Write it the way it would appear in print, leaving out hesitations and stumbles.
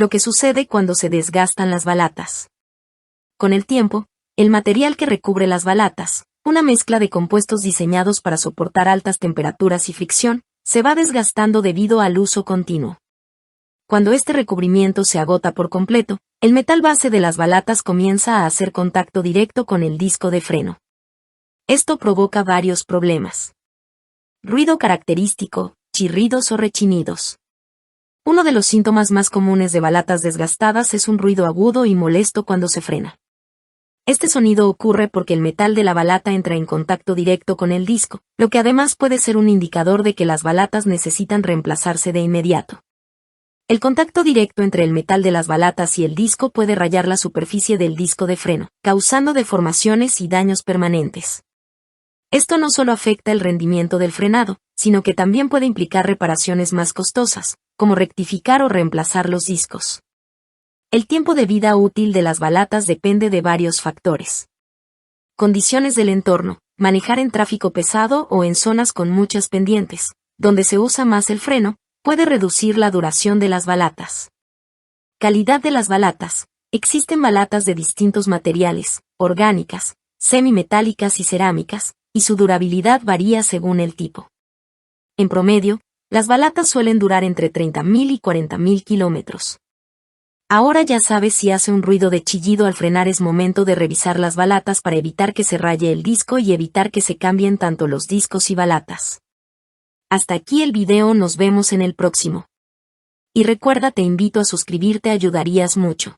lo que sucede cuando se desgastan las balatas. Con el tiempo, el material que recubre las balatas, una mezcla de compuestos diseñados para soportar altas temperaturas y fricción, se va desgastando debido al uso continuo. Cuando este recubrimiento se agota por completo, el metal base de las balatas comienza a hacer contacto directo con el disco de freno. Esto provoca varios problemas. Ruido característico, chirridos o rechinidos. Uno de los síntomas más comunes de balatas desgastadas es un ruido agudo y molesto cuando se frena. Este sonido ocurre porque el metal de la balata entra en contacto directo con el disco, lo que además puede ser un indicador de que las balatas necesitan reemplazarse de inmediato. El contacto directo entre el metal de las balatas y el disco puede rayar la superficie del disco de freno, causando deformaciones y daños permanentes. Esto no solo afecta el rendimiento del frenado, sino que también puede implicar reparaciones más costosas, como rectificar o reemplazar los discos. El tiempo de vida útil de las balatas depende de varios factores. Condiciones del entorno: manejar en tráfico pesado o en zonas con muchas pendientes, donde se usa más el freno, puede reducir la duración de las balatas. Calidad de las balatas: existen balatas de distintos materiales, orgánicas, semimetálicas y cerámicas, y su durabilidad varía según el tipo. En promedio, las balatas suelen durar entre 30.000 y 40.000 kilómetros. Ahora ya sabes, si hace un ruido de chillido al frenar, es momento de revisar las balatas para evitar que se raye el disco y evitar que se cambien tanto los discos y balatas. Hasta aquí el video, nos vemos en el próximo. Y recuerda, te invito a suscribirte, ayudarías mucho.